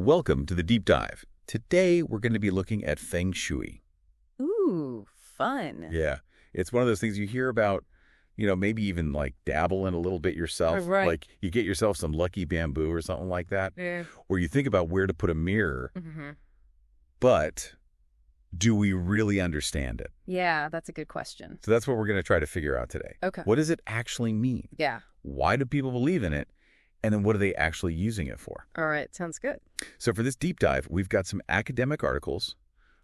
Welcome to the Deep Dive. Today, we're going to be looking at Feng Shui. Ooh, fun. Yeah, it's one of those things you hear about, maybe even like dabble in a little bit yourself. Right. Like you get yourself some lucky bamboo or something like that, Yeah. where you think about where to put a mirror, Mm-hmm. but do we really understand it? Yeah, that's a good question. So that's what we're going to try to figure out today. Okay. What does it actually mean? Yeah. Why do people believe in it? And then what are they actually using it for? All right. Sounds good. So for this deep dive, we've got some academic articles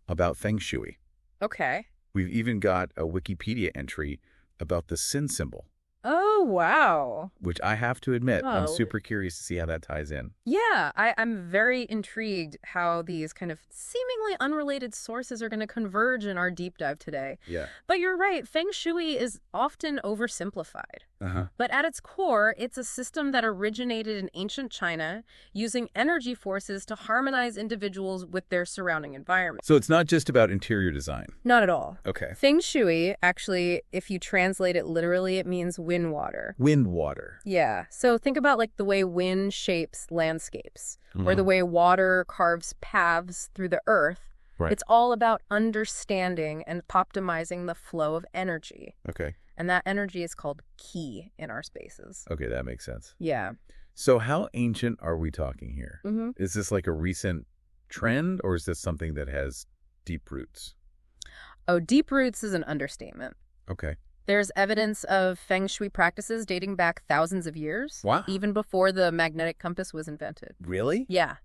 about Feng Shui. Okay. We've even got a Wikipedia entry about the sin symbol, Oh, wow. which I have to admit, I'm Oh. super curious to see how that ties in. Yeah, I'm very intrigued how these kind of seemingly unrelated sources are going to converge in our deep dive today. Yeah. But you're right, Feng Shui is often oversimplified. Uh-huh. But at its core, it's a system that originated in ancient China using energy forces to harmonize individuals with their surrounding environment. So it's not just about interior design. Not at all. Okay. Feng Shui, actually, if you translate it literally, it means wind water. Wind water. Yeah. So think about like the way wind shapes landscapes or the Mhm. way water carves paths through the earth. Right. It's all about understanding and optimizing the flow of energy. Okay. And that energy is called qi in our spaces. Okay, that makes sense. Yeah. So how ancient are we talking here? Mm-hmm. Is this like a recent trend, or is this something that has deep roots? Oh, deep roots is an understatement. Okay. There's evidence of Feng Shui practices dating back thousands of years. Wow. Even before the magnetic compass was invented. Really? Yeah.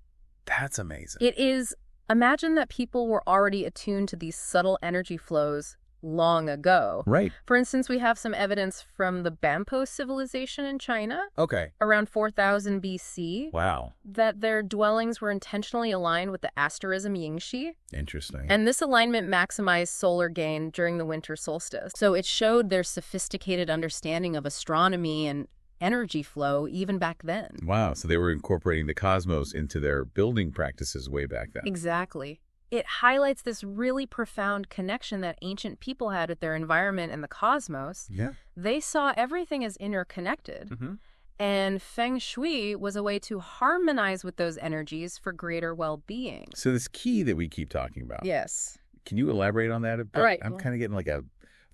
That's amazing. It is. Imagine that people were already attuned to these subtle energy flows long ago. Right. For instance, we have some evidence from the Banpo civilization in China Okay. around 4000 BC Wow. that their dwellings were intentionally aligned with the asterism Yingxi. Interesting. And this alignment maximized solar gain during the winter solstice. So it showed their sophisticated understanding of astronomy and energy flow even back then. Wow, so they were incorporating the cosmos into their building practices way back then. Exactly. It highlights this really profound connection that ancient people had with their environment and the cosmos. Yeah. They saw everything as interconnected. Mm-hmm. And Feng Shui was a way to harmonize with those energies for greater well-being. So this key that we keep talking about, Yes. can you elaborate on that a bit? All right. I'm kind of getting like a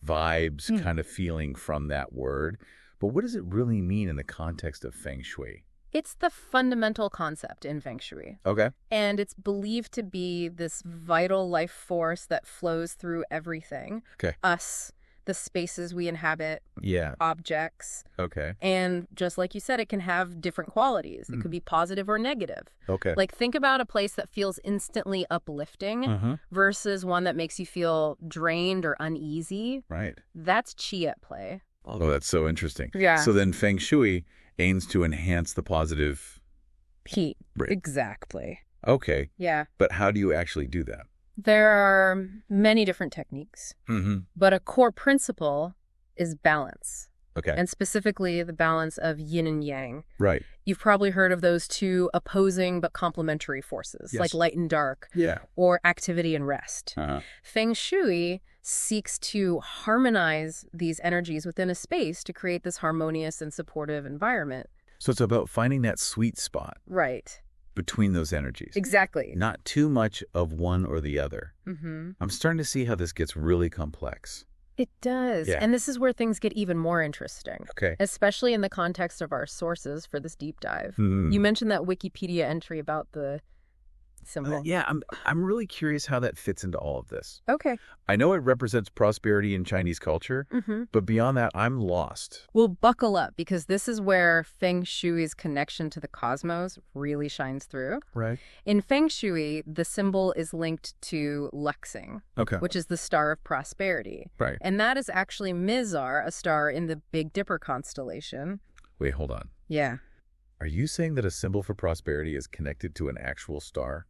vibes kind of feeling from that word. But what does it really mean in the context of Feng Shui? It's the fundamental concept in Feng Shui. Okay. And it's believed to be this vital life force that flows through everything. Okay. Us, the spaces we inhabit, Yeah. objects. Okay. And just like you said, it can have different qualities. It could be positive or negative. Okay. Like think about a place that feels instantly uplifting versus one that makes you feel drained or uneasy. Right. That's qi at play. Oh, that's so interesting. Yeah. So then Feng Shui aims to enhance the positive. Heat. Right. Exactly. Okay. Yeah. But how do you actually do that? There are many different techniques, Mm-hmm. but a core principle is balance, Okay. and specifically the balance of yin and yang. Right. You've probably heard of those two opposing but complementary forces, Yes. like light and dark, Yeah. or activity and rest. Uh-huh. Feng Shui seeks to harmonize these energies within a space to create this harmonious and supportive environment. So it's about finding that sweet spot Right. between those energies. Exactly. Not too much of one or the other. Mm-hmm. I'm starting to see how this gets really complex. It does. Yeah. And this is where things get even more interesting, Okay. especially in the context of our sources for this deep dive. Hmm. You mentioned that Wikipedia entry about the symbol. Yeah, I'm really curious how that fits into all of this. Okay. I know it represents prosperity in Chinese culture, Mm-hmm. but beyond that, I'm lost. Well, buckle up, because this is where Feng Shui's connection to the cosmos really shines through. Right. In Feng Shui, the symbol is linked to Luxing, Okay. which is the star of prosperity. Right. And that is actually Mizar, a star in the Big Dipper constellation. Wait, hold on. Yeah. Are you saying that a symbol for prosperity is connected to an actual star?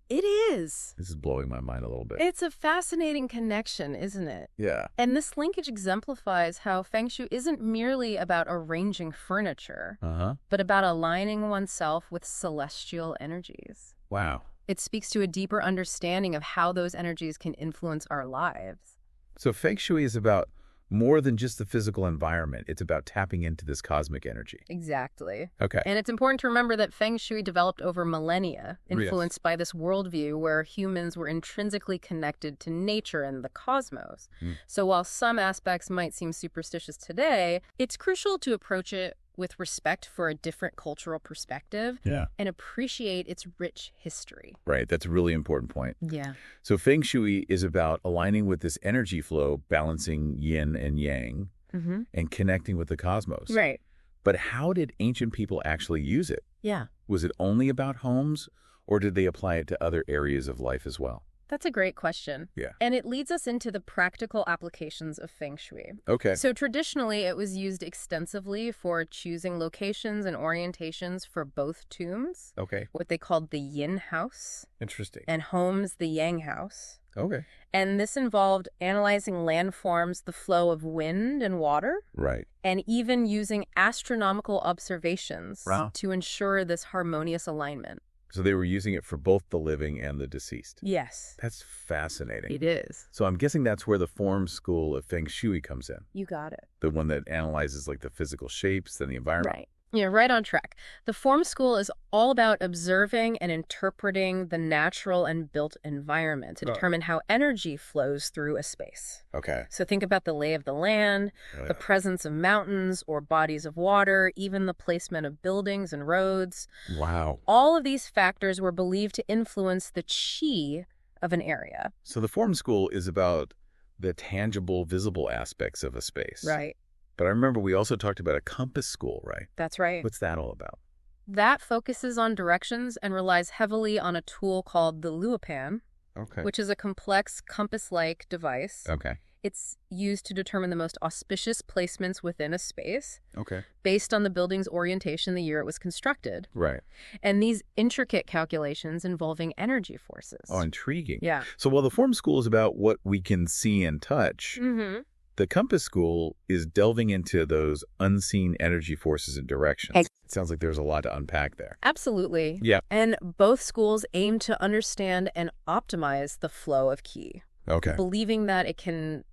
It is. This is blowing my mind a little bit. It's a fascinating connection, isn't it? Yeah. And this linkage exemplifies how Feng Shui isn't merely about arranging furniture, Uh-huh. but about aligning oneself with celestial energies. Wow. It speaks to a deeper understanding of how those energies can influence our lives. So Feng Shui is about More than just the physical environment. It's about tapping into this cosmic energy. Exactly. Okay. And it's important to remember that Feng Shui developed over millennia, influenced Yes. by this worldview where humans were intrinsically connected to nature and the cosmos. So while some aspects might seem superstitious today, it's crucial to approach it with respect for a different cultural perspective Yeah. and appreciate its rich history. Right. That's a really important point. Yeah. So Feng Shui is about aligning with this energy flow, balancing yin and yang, and connecting with the cosmos. Right. But how did ancient people actually use it? Yeah. Was it only about homes, or did they apply it to other areas of life as well? That's a great question. Yeah. And it leads us into the practical applications of Feng Shui. Okay. So traditionally, it was used extensively for choosing locations and orientations for both tombs, Okay. what they called the yin house, Interesting. and homes, the yang house. Okay. And this involved analyzing landforms, the flow of wind and water, Right. and even using astronomical observations Wow. to ensure this harmonious alignment. So they were using it for both the living and the deceased. Yes, That's fascinating. it is. So I'm guessing that's where the form school of Feng Shui comes in. You got it. The one that analyzes like the physical shapes and the environment. Right. Yeah, right on track. The form school is all about observing and interpreting the natural and built environment to determine how energy flows through a space. Okay. So think about the lay of the land, the presence of mountains or bodies of water, even the placement of buildings and roads. Wow. All of these factors were believed to influence the qi of an area. So the form school is about the tangible, visible aspects of a space. Right. But I remember we also talked about a compass school, right? That's right. What's that all about? That focuses on directions and relies heavily on a tool called the luopan, Okay. which is a complex compass-like device. Okay. It's used to determine the most auspicious placements within a space Okay. based on the building's orientation the year it was constructed. Right. And these intricate calculations involving energy forces. Oh, intriguing. Yeah. So while the form school is about what we can see and touch, Mm-hmm. the compass school is delving into those unseen energy forces and directions. It sounds like there's a lot to unpack there. Absolutely. Yeah. And both schools aim to understand and optimize the flow of qi, Okay. believing that it can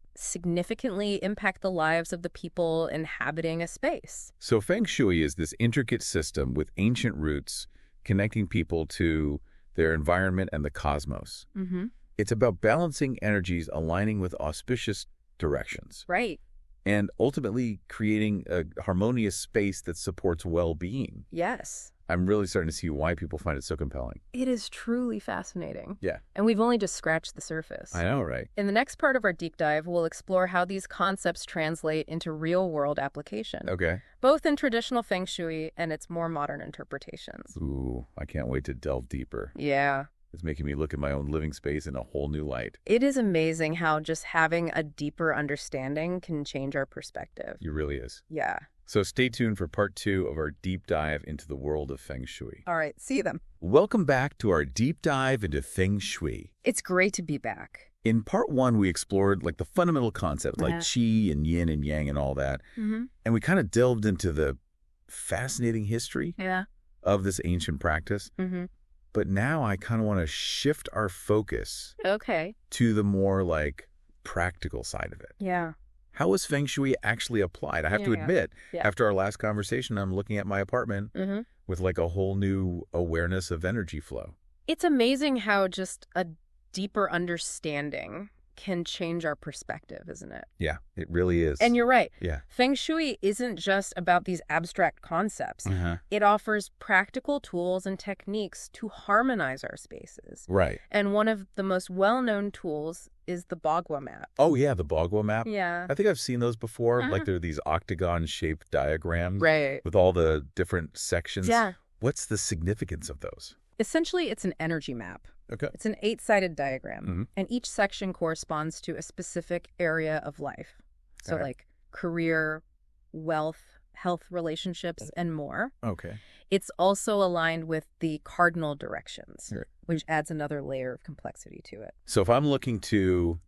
significantly impact the lives of the people inhabiting a space. So Feng Shui is this intricate system with ancient roots connecting people to their environment and the cosmos. Mm-hmm. It's about balancing energies, aligning with auspicious directions, Right. and ultimately creating a harmonious space that supports well-being. Yes. I'm really starting to see why people find it so compelling. It is truly fascinating. Yeah. And we've only just scratched the surface. I know, right? In the next part of our deep dive, we'll explore how these concepts translate into real-world application, Okay. both in traditional Feng Shui and its more modern interpretations. Ooh, I can't wait to delve deeper. Yeah. It's making me look at my own living space in a whole new light. It is amazing how just having a deeper understanding can change our perspective. It really is. Yeah. So stay tuned for part 2 of our deep dive into the world of Feng Shui. All right. See them. Welcome back to our deep dive into Feng Shui. It's great to be back. In part 1, we explored like the fundamental concept, like Yeah. qi and yin and yang and all that. Mm-hmm. And we kind of delved into the fascinating history Yeah. of this ancient practice. Mm-hmm. But now I kind of want to shift our focus Okay. to the more like practical side of it. Yeah. How is Feng Shui actually applied? I have to Yeah. admit, Yeah. after our last conversation, I'm looking at my apartment Mm-hmm. with like a whole new awareness of energy flow. It's amazing how just a deeper understanding can change our perspective, isn't it? Yeah, it really is. And you're right. Yeah. Feng Shui isn't just about these abstract concepts. Uh-huh. It offers practical tools and techniques to harmonize our spaces. Right. And one of the most well-known tools is the Bagua map. Oh, yeah, the Bagua map. Yeah. I think I've seen those before. Uh-huh. Like they're these octagon-shaped diagrams Right. with all the different sections. Yeah. What's the significance of those? Essentially, it's an energy map. Okay. It's an 8-sided diagram, Mhm. and each section corresponds to a specific area of life. So All right. like career, wealth, health, relationships, and more. Okay. It's also aligned with the cardinal directions, Right. which adds another layer of complexity to it. So if I'm looking to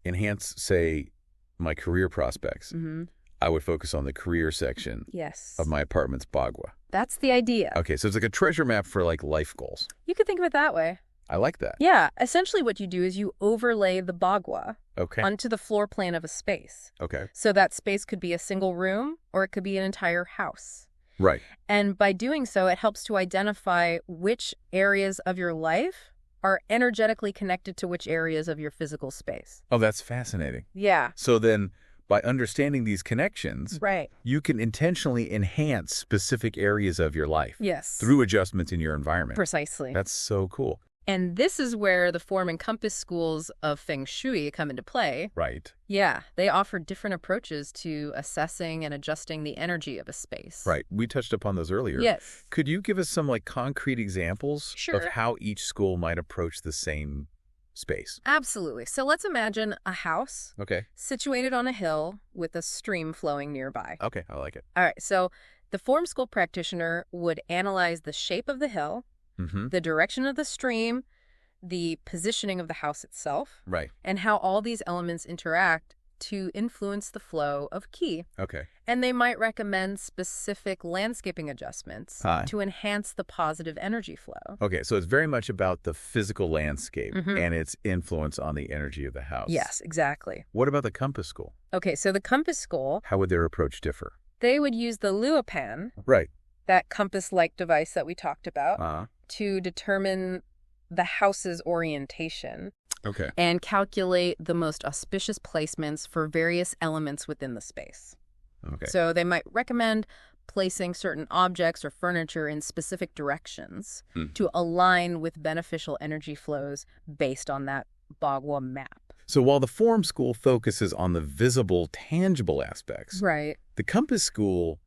enhance, say, my career prospects, Mm-hmm. I would focus on the career section Yes. of my apartment's Bagua. That's the idea. Okay, so it's like a treasure map for like life goals. You could think of it that way. I like that. Yeah, essentially what you do is you overlay the bagua Okay. onto the floor plan of a space. Okay. So that space could be a single room or it could be an entire house. Right. And by doing so, it helps to identify which areas of your life are energetically connected to which areas of your physical space. Oh, that's fascinating. Yeah. So then, by understanding these connections, Right. you can intentionally enhance specific areas of your life Yes. through adjustments in your environment. Precisely. That's so cool. And this is where the form and compass schools of Feng Shui come into play. Right. Yeah, they offer different approaches to assessing and adjusting the energy of a space. Right. We touched upon those earlier. Yes. Could you give us some concrete examples Sure. of how each school might approach the same space? Absolutely. So let's imagine a house Okay. situated on a hill with a stream flowing nearby. Okay. I like it. All right, so the form school practitioner would analyze the shape of the hill, Mm-hmm. the direction of the stream, the positioning of the house itself, Right. and how all these elements interact to influence the flow of qi. Okay. And they might recommend specific landscaping adjustments Hi. to enhance the positive energy flow. Okay. So it's very much about the physical landscape Mhm. and its influence on the energy of the house. Yes, exactly. What about the compass school? Okay, so the compass school, How would their approach differ? they would use the luopan, Right. that compass-like device that we talked about, Uh-huh. to determine the house's orientation Okay. and calculate the most auspicious placements for various elements within the space. Okay. So they might recommend placing certain objects or furniture in specific directions Mhm. to align with beneficial energy flows based on that bagua map. So while the form school focuses on the visible, tangible aspects, Right. the compass school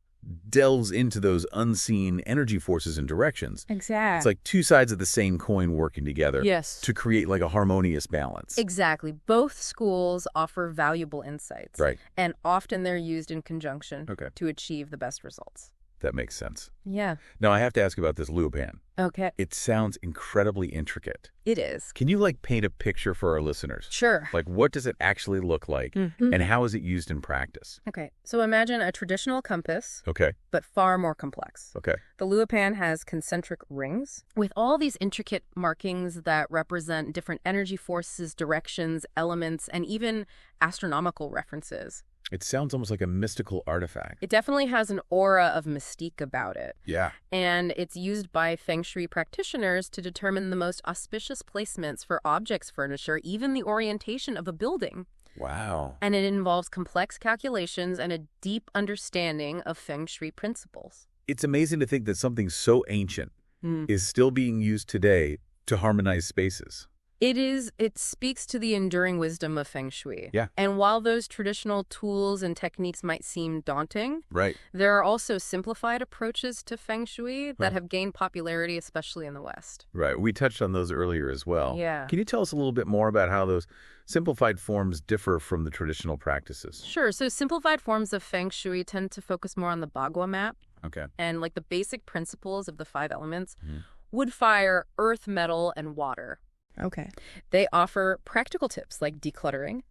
delves into those unseen energy forces and directions. Exactly. It's like two sides of the same coin working together Yes. to create a harmonious balance. Exactly. Both schools offer valuable insights. Right. And often they're used in conjunction Okay. to achieve the best results. That makes sense. Yeah. Now, I have to ask about this luopan. Okay. It sounds incredibly intricate. It is. Can you paint a picture for our listeners? Sure. What does it actually look like Mhm. and how is it used in practice? Okay. So imagine a traditional compass, Okay. but far more complex. Okay. The luopan has concentric rings with all these intricate markings that represent different energy forces, directions, elements, and even astronomical references. It sounds almost like a mystical artifact. It definitely has an aura of mystique about it. Yeah. And it's used by Feng Shui practitioners to determine the most auspicious placements for objects, furniture, even the orientation of a building. Wow. And it involves complex calculations and a deep understanding of Feng Shui principles. It's amazing to think that something so ancient Mm. is still being used today to harmonize spaces. It speaks to the enduring wisdom of Feng Shui. Yeah. And while those traditional tools and techniques might seem daunting, Right. there are also simplified approaches to Feng Shui that Right. have gained popularity, especially in the West. Right. We touched on those earlier as well. Yeah. Can you tell us a little bit more about how those simplified forms differ from the traditional practices? Sure. So simplified forms of Feng Shui tend to focus more on the bagua map Okay. and the basic principles of the 5 elements: Mhm. wood, fire, earth, metal, and water. Okay. They offer practical tips like decluttering,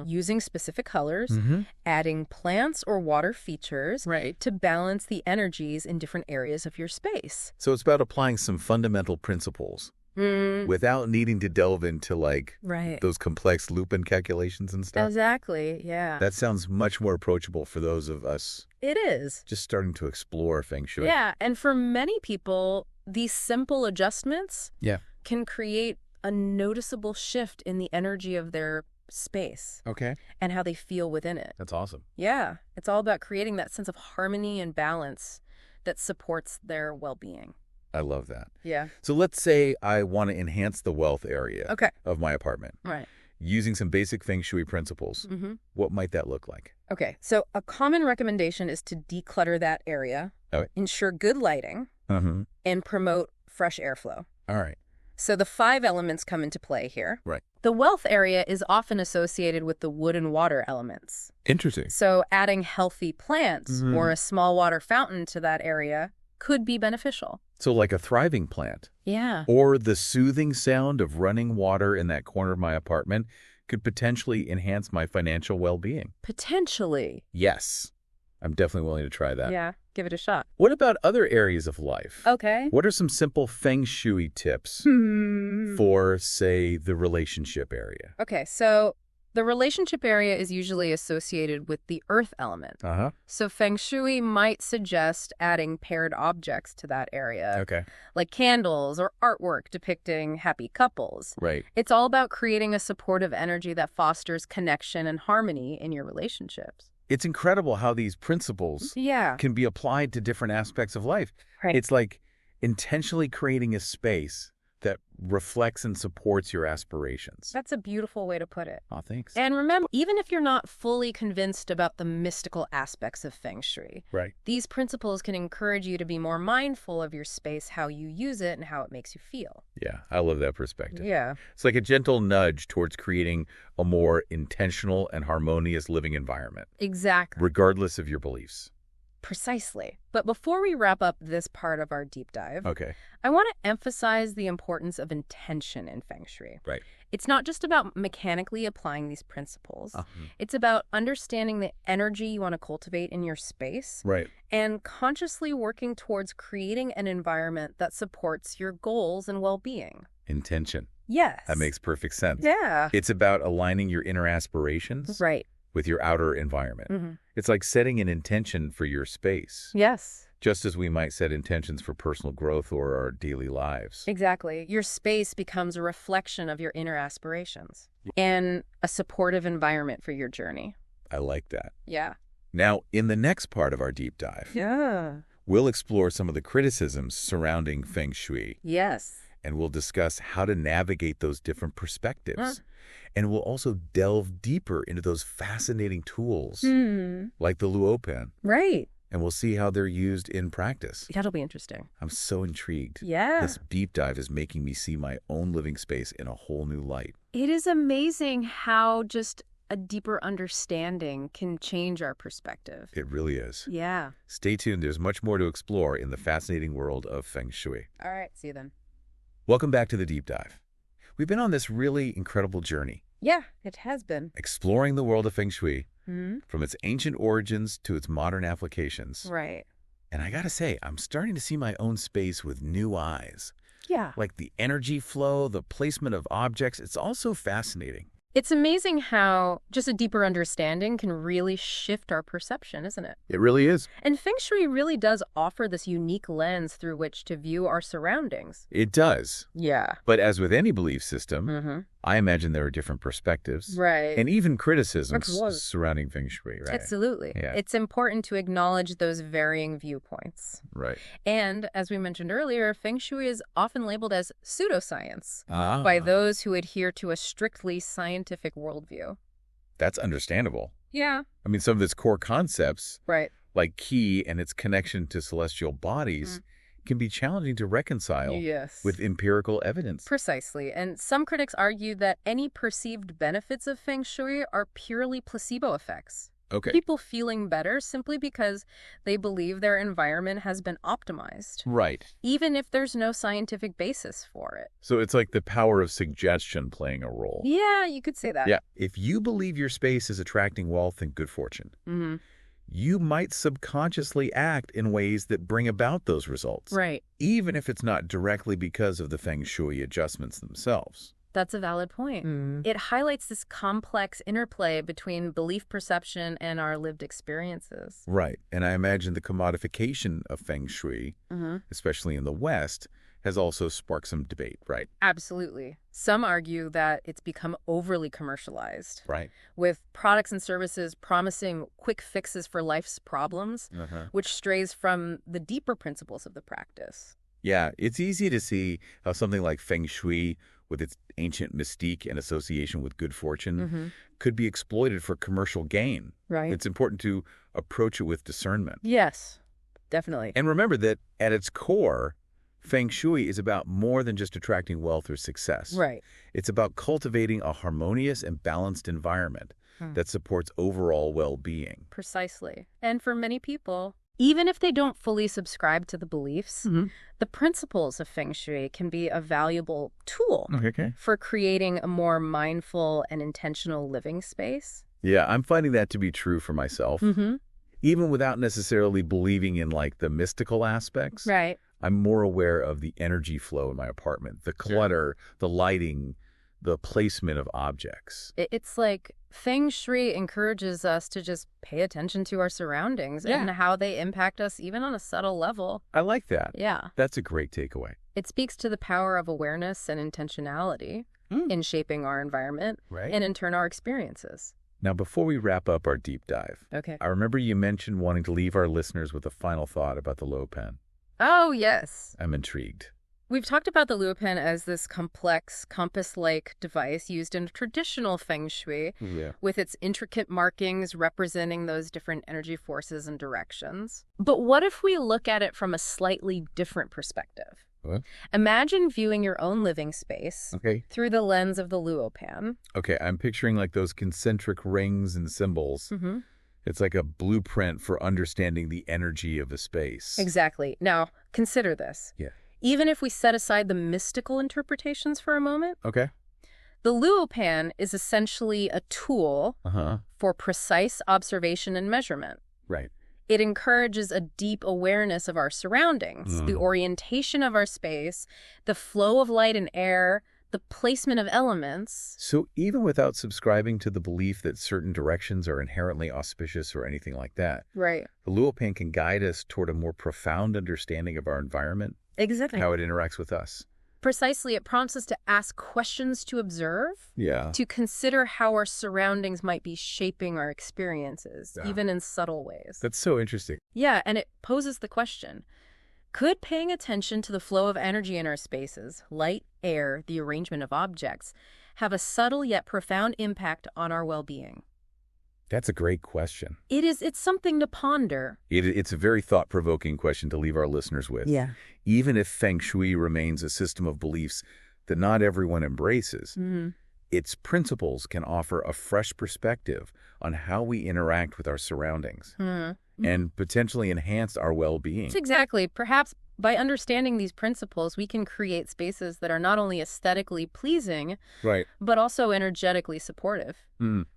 using specific colors, Mm-hmm. adding plants or water features Right. to balance the energies in different areas of your space. So it's about applying some fundamental principles without needing to delve into Right. those complex Lupin calculations and stuff. Exactly. Yeah. That sounds much more approachable for those of us It is. just starting to explore Feng Shui. Yeah. And for many people, these simple adjustments Yeah. can create a noticeable shift in the energy of their space Okay. and how they feel within it. That's awesome. Yeah. It's all about creating that sense of harmony and balance that supports their well-being. I love that. Yeah. So let's say I want to enhance the wealth area Okay. of my apartment Right. using some basic Feng Shui principles. Mm-hmm. What might that look like? Okay. So a common recommendation is to declutter that area, Okay. ensure good lighting, Mm-hmm. and promote fresh airflow. All right. So the 5 elements come into play here. Right. The wealth area is often associated with the wood and water elements. Interesting. So adding healthy plants Mhm. or a small water fountain to that area could be beneficial. So like a thriving plant Yeah. or the soothing sound of running water in that corner of my apartment could potentially enhance my financial well-being. Potentially. Yes. I'm definitely willing to try that. Yeah, give it a shot. What about other areas of life? Okay. What are some simple Feng Shui tips for, say, the relationship area? Okay, so the relationship area is usually associated with the earth element. Uh-huh. So Feng Shui might suggest adding paired objects to that area, Okay. like candles or artwork depicting happy couples. Right. It's all about creating a supportive energy that fosters connection and harmony in your relationships. It's incredible how these principles Yeah. can be applied to different aspects of life. Right. It's like intentionally creating a space that reflects and supports your aspirations. That's a beautiful way to put it. Oh, thanks. And remember, even if you're not fully convinced about the mystical aspects of Feng Shui, Right. these principles can encourage you to be more mindful of your space, how you use it, and how it makes you feel. Yeah, I love that perspective. Yeah. It's like a gentle nudge towards creating a more intentional and harmonious living environment, Exactly. regardless of your beliefs. Precisely. But before we wrap up this part of our deep dive, Okay. I want to emphasize the importance of intention in Feng Shui. Right. It's not just about mechanically applying these principles. It's about understanding the energy you want to cultivate in your space Right. and consciously working towards creating an environment that supports your goals and well-being. Intention. Yes. That makes perfect sense. Yeah. It's about aligning your inner aspirations Right. with your outer environment. Mm-hmm. It's like setting an intention for your space, Yes. just as we might set intentions for personal growth or our daily lives. Exactly. Your space becomes a reflection of your inner aspirations and a supportive environment for your journey. I like that. Yeah. Now, in the next part of our deep dive, we'll explore some of the criticisms surrounding Feng Shui, Yes. and we'll discuss how to navigate those different perspectives. And we'll also delve deeper into those fascinating tools, like the Luopen, Right. and we'll see how they're used in practice. That'll be interesting. I'm so intrigued. Yeah. This deep dive is making me see my own living space in a whole new light. It is amazing how just a deeper understanding can change our perspective. It really is. Yeah. Stay tuned. There's much more to explore in the fascinating world of Feng Shui. All right. See you then. Welcome back to the deep dive. We've been on this really incredible journey, Yeah, it has been. exploring the world of Feng Shui Hmm. from its ancient origins to its modern applications. Right. And I gotta say, I'm starting to see my own space with new eyes. Yeah. Like the energy flow, the placement of objects, it's all so fascinating. It's amazing how just a deeper understanding can really shift our perception, isn't it? It really is. And Feng Shui really does offer this unique lens through which to view our surroundings. It does. Yeah. But as with any belief system, Mm-hmm. I imagine there are different perspectives. Right. And even criticisms Absolutely. surrounding Feng Shui, right? Absolutely. Yeah. It's important to acknowledge those varying viewpoints. Right. And as we mentioned earlier, Feng Shui is often labeled as pseudoscience Ah, by those who adhere to a strictly scientific worldview. that's understandable. Yeah. I mean, some of its core concepts, Right. like Qi and its connection to celestial bodies, can be challenging to reconcile Yes. with empirical evidence. Precisely. And some critics argue that any perceived benefits of Feng Shui are purely placebo effects. Okay. People feeling better simply because they believe their environment has been optimized, Right. even if there's no scientific basis for it. So it's like the power of suggestion playing a role. Yeah, you could say that. Yeah. If you believe your space is attracting wealth and good fortune, Mm-hmm. you might subconsciously act in ways that bring about those results, Right. even if it's not directly because of the Feng Shui adjustments themselves. That's a valid point. It highlights this complex interplay between belief perception and our lived experiences. Right. And I imagine the commodification of Feng Shui, especially in the West, has also sparked some debate, right? Absolutely. Some argue that it's become overly commercialized, Right. with products and services promising quick fixes for life's problems, which strays from the deeper principles of the practice. Yeah, it's easy to see how something like Feng Shui, with its ancient mystique and association with good fortune, could be exploited for commercial gain. Right. It's important to approach it with discernment. Yes, definitely. And remember that at its core, Feng Shui is about more than just attracting wealth or success. Right. It's about cultivating a harmonious and balanced environment that supports overall well-being. Precisely. And for many people, even if they don't fully subscribe to the beliefs, the principles of Feng Shui can be a valuable tool Okay. for creating a more mindful and intentional living space. Yeah, I'm finding that to be true for myself. Even without necessarily believing in like the mystical aspects, Right. I'm more aware of the energy flow in my apartment, the clutter, the lighting, the placement of objects. It's like Feng Shui encourages us to just pay attention to our surroundings and how they impact us even on a subtle level. I like that. Yeah. That's a great takeaway. It speaks to the power of awareness and intentionality in shaping our environment Right. and in turn our experiences. Now, before we wrap up our deep dive, Okay. I remember you mentioned wanting to leave our listeners with a final thought about the Luo pen. Oh, yes. I'm intrigued. We've talked about the Luo pen as this complex compass-like device used in traditional Feng Shui Yeah. with its intricate markings representing those different energy forces and directions. But what if we look at it from a slightly different perspective? What? Imagine viewing your own living space Okay. through the lens of the Luo pan. Okay, I'm picturing like those concentric rings and symbols. Mm-hmm. It's like a blueprint for understanding the energy of a space. Exactly. Now, consider this. Yeah. Even if we set aside the mystical interpretations for a moment, Okay. the Luo pan is essentially a tool Uh-huh. for precise observation and measurement. Right. It encourages a deep awareness of our surroundings, the orientation of our space, the flow of light and air, the placement of elements. So even without subscribing to the belief that certain directions are inherently auspicious or anything like that, Right. the Luo pen can guide us toward a more profound understanding of our environment, Exactly. how it interacts with us. Precisely, it prompts us to ask questions to observe, Yeah. to consider how our surroundings might be shaping our experiences, Yeah. even in subtle ways. That's so interesting. Yeah, and it poses the question, could paying attention to the flow of energy in our spaces, light, air, the arrangement of objects, have a subtle yet profound impact on our well-being? That's a great question. It's something to ponder. It's a very thought-provoking question to leave our listeners with. Yeah. Even if Feng Shui remains a system of beliefs that not everyone embraces, its principles can offer a fresh perspective on how we interact with our surroundings and potentially enhance our well-being. It's exactly. Perhaps by understanding these principles, we can create spaces that are not only aesthetically pleasing, Right. but also energetically supportive,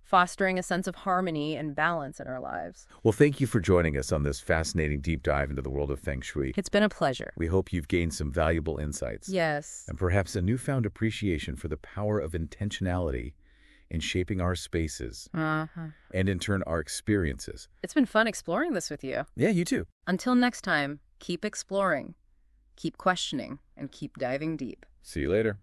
fostering a sense of harmony and balance in our lives. Well, thank you for joining us on this fascinating deep dive into the world of Feng Shui. It's been a pleasure. We hope you've gained some valuable insights. Yes. And perhaps a newfound appreciation for the power of intentionality in shaping our spaces and in turn our experiences. It's been fun exploring this with you. Yeah, you too. Until next time, keep exploring, keep questioning, and keep diving deep. See you later.